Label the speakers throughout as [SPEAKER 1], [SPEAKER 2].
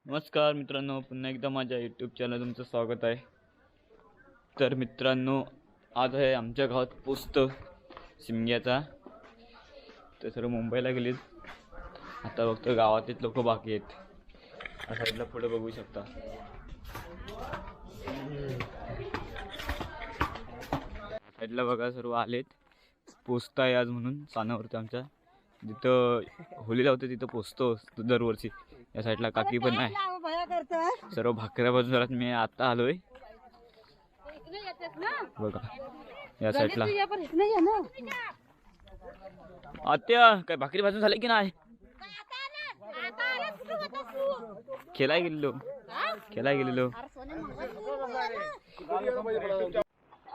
[SPEAKER 1] नमस्कार मित्रांनो, पुन्हा एकदा माझ्या यूट्यूब चॅनल तुमचं स्वागत आहे। तर मित्रांनो, आज आहे आमच्या गावात पोस्त शिमग्याचा। तर सर्व मुंबईला गेलीत, आता फक्त गावातच लोक बाकी आहेत। या साईडला पुढे बघू शकता, साईडला बघा सर्व आलेत। पोस्त आहे आज म्हणून सानावरती आमच्या जिथं होली लावते तिथं पोचतो दरवर्षी। या साईडला काकी पण आहे, सर्व भाकऱ्या बाजूला मी आता आलोय बघा। या साईडला आत्या काय भाकरी भाजून झाले की नाही? खेळाय गेलेलो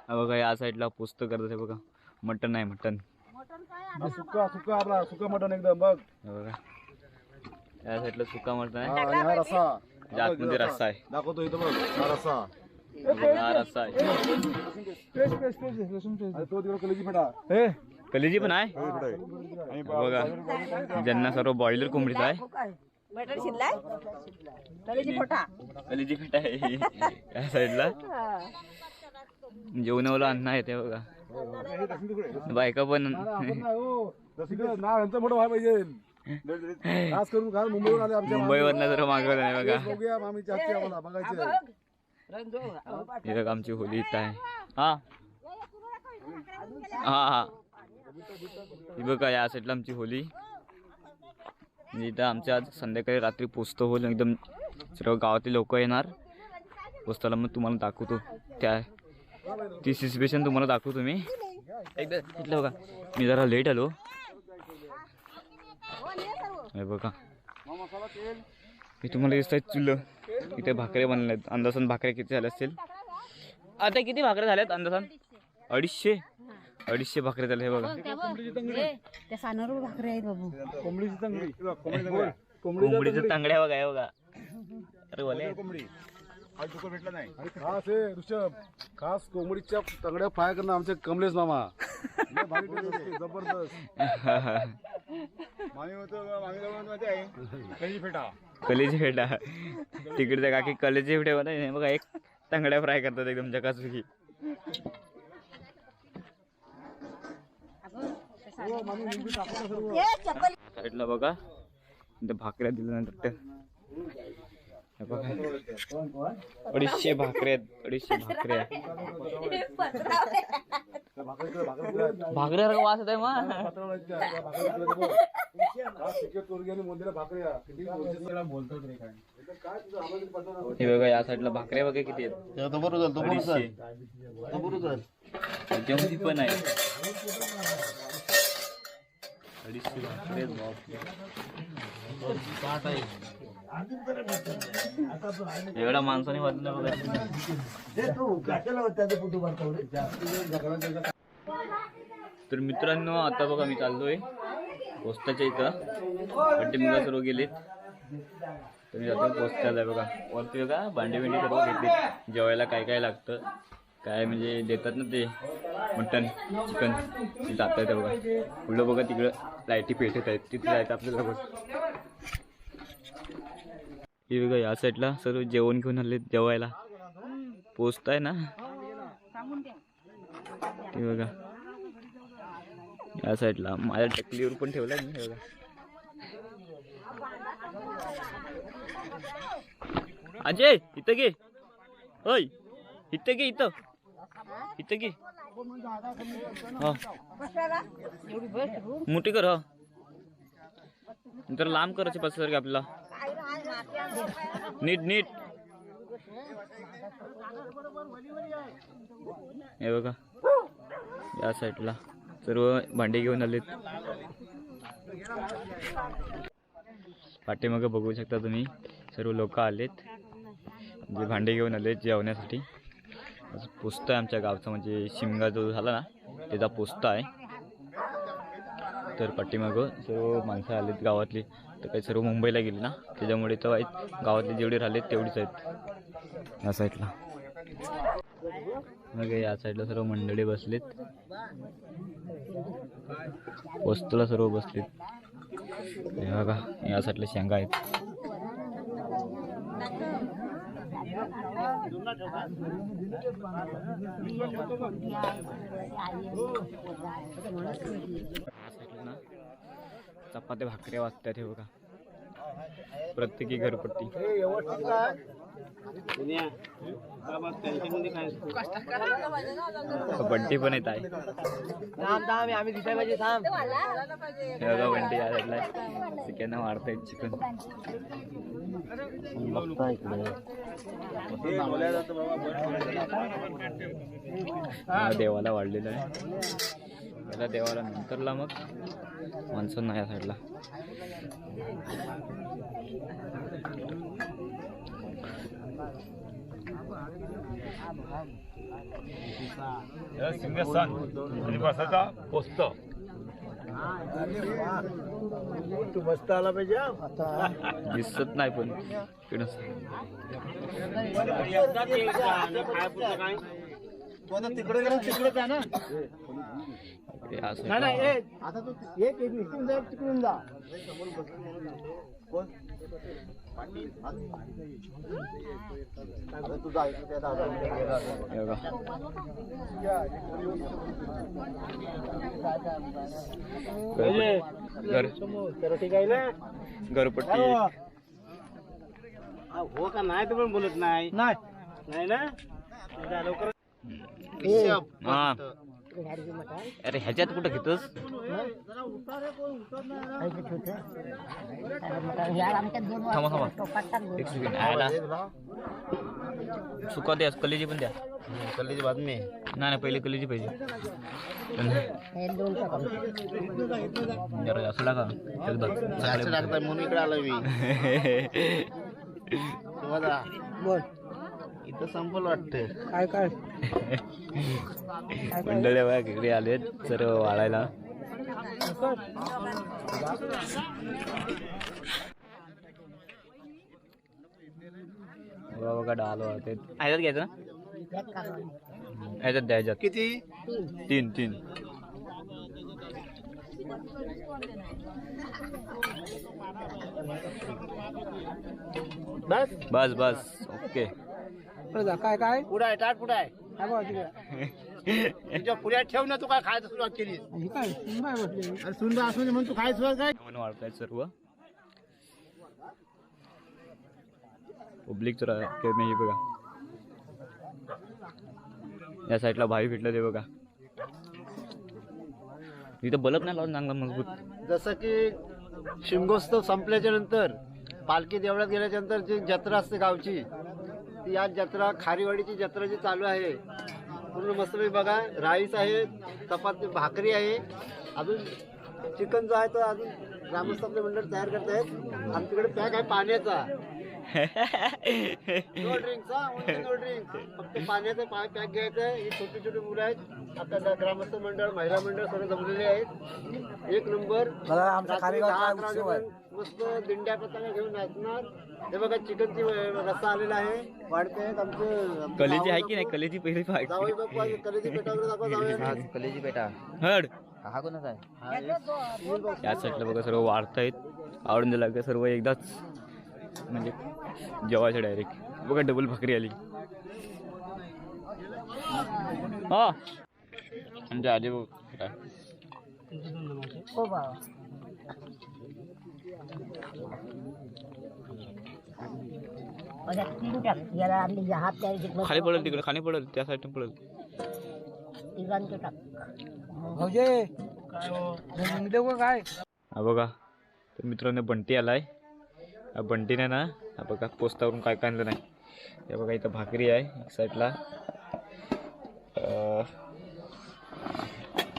[SPEAKER 1] बघा। या साईडला पोस्त करत आहे बघा, मटन आहे, मटन
[SPEAKER 2] सुका सुका आपला सुका मटन एकदम बघ
[SPEAKER 1] बघा। या साईडला सुका मटन आहे,
[SPEAKER 2] हा रस्सा
[SPEAKER 1] आतमध्ये रस्सा आहे,
[SPEAKER 2] दाखवतो इथं बघ हा रस्सा
[SPEAKER 1] हा रस्सा आहे।
[SPEAKER 2] तो तिकडे कलेजी फेटा
[SPEAKER 1] कलेजी पण आहे बघा। ज्यांना सर्व बॉयलर कोंबडीचा आहे, कलेजी फेटा आहे। या साईडला जेवणाला अन्न आहे ते बघा, बायका पण
[SPEAKER 2] नाव यांचं मोठं व्हायला पाहिजे। खास करून खास मुंबईवरून आले आमच्या
[SPEAKER 1] मुंबईवरनं जर मागवलं नाही बघा।
[SPEAKER 2] बघूया मामीच्या हातची आम्हाला बघायची।
[SPEAKER 1] हे बघा आमची होली इथं आहे। हा हा हा ही बघा, या साईडला आमची होली। इथं आमच्या आज संध्याकाळी रात्री पोचतो होल, एकदम सर्व गावातील लोक येणार पोचताला। मग तुम्हाला दाखवतो त्या ती सिच्युएशन तुम्हाला दाखवतो मी एकदा तिथलं बघा। मी जरा लेट आलो हे बघा, मी तुम्हाला दिसत आहेत चुलं, इथे भाकऱ्या बनल्यात। अंदाजान भाकऱ्या किती झाल्या असतील, आता किती भाकऱ्या झाल्यात अंदाजान? 250 भाकऱ्या झाल्या हे बघा। कोंबडीचं तांगड्या बघा, हे बघा। अरे बोले
[SPEAKER 2] भेटला नाही। खास आहे ऋषभ, खास कोंबडीच्या तंगड्या फ्राय करणं आमचे कमलेश मामा जबरदस्त।
[SPEAKER 1] कलेजी फेटा तिकडच्या काकी कलेजी फेटे बघा बघा, एक तांगड्या फ्राय करतात एकदम जकासुकी। साईडला बघा इथे भाकऱ्या दिल्यानंतर 250 भाकऱ्या, 250 भाकऱ्या भाकऱ्या वास येत आहे मग। हे बघा या साईडला भाकऱ्या बघा किती आहेत, त्याच्यामध्ये पण आहे 250 भाकऱ्या। एवढा माणसाने वाजलं बघा। तर मित्रांनो, आता बघा मी चाललोय पोस्टाच्या इथं, पाठीमागे सर्व गेलेत तर मी जातो पोस्टाला बघा। वरती बघा भांडी बिंडी सर्व घेतलीत, जेवायला काय काय लागतं काय म्हणजे देतात ना ते मटन चिकन, ते जात आहेत बघा। पुढं बघा तिकडं लाईटी पेटत आहेत, तिथे जायचं आपल्याला बघ। हे बघा या साईडला सर्व जेवण घेऊन आले जेवायला, पोस्ट आहे ना हे बघा। या साईडला माझ्या टकलीवर पण ठेवलाय मी हे बघा। अजय इथं घे, होय इथं घे, इथं घे मोठी कर हा, नंतर लांब करायचे पाच सारखे आपल्याला नीट नीट। हे बघा या साईडला सर्व भांडे घेऊन आलेत, पाठीमागे बघू शकता तुम्ही सर्व लोक आलेत जे भांडे घेऊन आलेत जेवण्यासाठी। पोस्त आहे आमच्या गावचा, म्हणजे शिमगा जो झाला ना त्याचा पोस्त आहे। तर पाठीमागं सर्व माणसं आलेत गावातली, तर काही सर्व मुंबईला गेली ना त्याच्यामुळे तर आहेत, गावातले जेवढे राहिलेत तेवढीच आहेत। या साईडला मग या साईडला सर्व मंडळी बसलेत, पोस्टला सर्व बसलेत। हे बघा या साईडला शेंगा आहेत, ना चपात्या भाकऱ्या वाजतात हे बघा, प्रत्येकी घरपट्टी. बंटी पण येत आहे. बंटी या साईडला चिकन मारतायत चिकन. देवाला वाढलेलं आहे याला, देवाला नंतरला मग माणसांना या साईडला. पोस्त
[SPEAKER 2] तू मस्त आला पाहिजे
[SPEAKER 1] दिसत नाही पण
[SPEAKER 2] तिकडे तिकडेच आहे ना. आता तू एक निघून जा, तिकडून जा. कोण तुझा
[SPEAKER 1] घरपट्टी
[SPEAKER 2] हो का नाही तर पण बोलत नाही ना. लवकर
[SPEAKER 1] हा. अरे ह्याच्यात कुठं घेतोस? थांबा थांबा एक सेकंड. आयला सुका द्या, कलेजी पण द्या.
[SPEAKER 2] कल्लीची बातमी
[SPEAKER 1] नाही पहिले कलेजी पाहिजे. जरा जास्त टाका एकदा.
[SPEAKER 2] लागतंय म्हणून इकडे आलोय मी. बोल इथं संपल वाटतं. काय काय
[SPEAKER 1] मंडळी बघा इकडे आलेत सर्व वाढायला. बघा डाल वाढते. ह्याच्यात घ्यायचं ना, ह्याच्यात द्या. ह्याच्यात
[SPEAKER 2] किती?
[SPEAKER 1] 3 बस बस ओके.
[SPEAKER 2] काय काय पुढे आहे, टाट पुढे आहे. तुझ्या पुढ्यात ठेव ना. तू काय खायचं सुरुवात केली? अरे सुनबा असून म्हणून तू खायचं सुरुवात काय?
[SPEAKER 1] म्हणून वाढतायत सर्व पब्लिक हे बघा. या साईडला भाई भेटलं ते बघा. इथं बल्ब नाही लावून चांगला मजबूत.
[SPEAKER 2] जसं की शिमगोत्सव संपल्याच्या नंतर पालखी देवळात गेल्याच्या नंतर जी जत्रा असते गावची, ती आज जत्रा खारीवाडीची जत्रा जी चालू आहे पूर्ण मस्तपैकी बघा. राईस आहे, चपाती भाकरी आहे, अजून चिकन जो आहे तो अजून ग्रामस्थ आपले मंडळ तयार करतायत. आमच्याकडे पॅक आहे पाण्याचा. नो ड्रिंकचा, नो ड्रिंक. फक्त पाण्याचा पॅक घ्यायचा आहे. ही छोटी छोटी मुलं आहेत. आता ग्रामस्थ मंडळ, महिला मंडळ सर्व जमलेले आहेत. एक नंबर. मस्त दिंड्या पताका घेऊन नाचणार. हे बघा चिकनची रस्सा आलेला आहे. वाढते आमचं
[SPEAKER 1] कलेजी आहे की नाही? कलेजी पहिली
[SPEAKER 2] जावई बाप्पा कलेजी पेटा वगैरे दाखवा. जाऊया
[SPEAKER 1] कलेजी पेटा हड हा कोणाचा आहे? या साईडला बघा सर्व वाढतायत. आवडून दिला का सर्व एकदाच म्हणजे जेवायचं डायरेक्ट. बघा डबल भाकरी आली. हा आमच्या आधी बघ खाली पडेल, तिकडे खाली पडेल, त्या साईडने पडेल.
[SPEAKER 2] काय
[SPEAKER 1] हा बघा तर मित्रांनो बंटी आलाय. हा बंटीने ना हा बघा पोस्तावरून काय काय आणलं नाही. हे बघा इथं भाकरी आहे एक साईडला.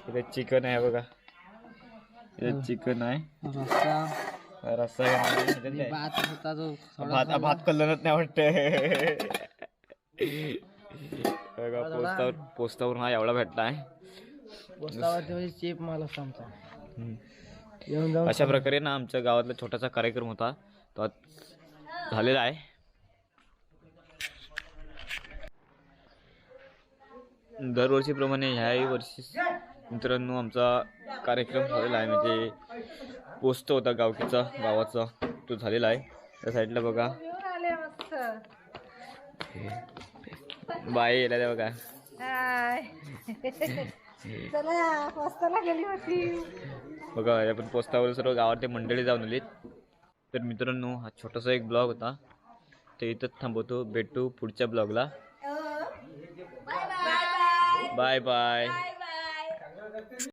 [SPEAKER 1] इथे चिकन आहे बघा. इथे चिकन आहे, रस्सा भात कलरच नाही वाटतं. बघा पोस्तावरून हा एवढा भेटला आहे.
[SPEAKER 2] चेप मला सांगता.
[SPEAKER 1] अशा प्रकारे ना आमच्या गावातला छोटासा कार्यक्रम होता तो आज झालेला आहे. दरवर्षीप्रमाणे ह्याही वर्षी मित्रांनो आमचा कार्यक्रम झालेला आहे. म्हणजे पोस्ट होता गावाचा तो झालेला आहे. त्या साईडला बघा
[SPEAKER 3] असं.
[SPEAKER 1] बाई येला ते बघा.
[SPEAKER 3] हाय. चला पोस्टाला गेली होती.
[SPEAKER 1] बघा आपण पोस्टावर सर्व गावातले मंडळी जाऊन आलीत. तर मित्रांनो हा छोटासा एक ब्लॉग होता, ते इथंच थांबवतो. भेटू पुढच्या ब्लॉगला. Bye bye.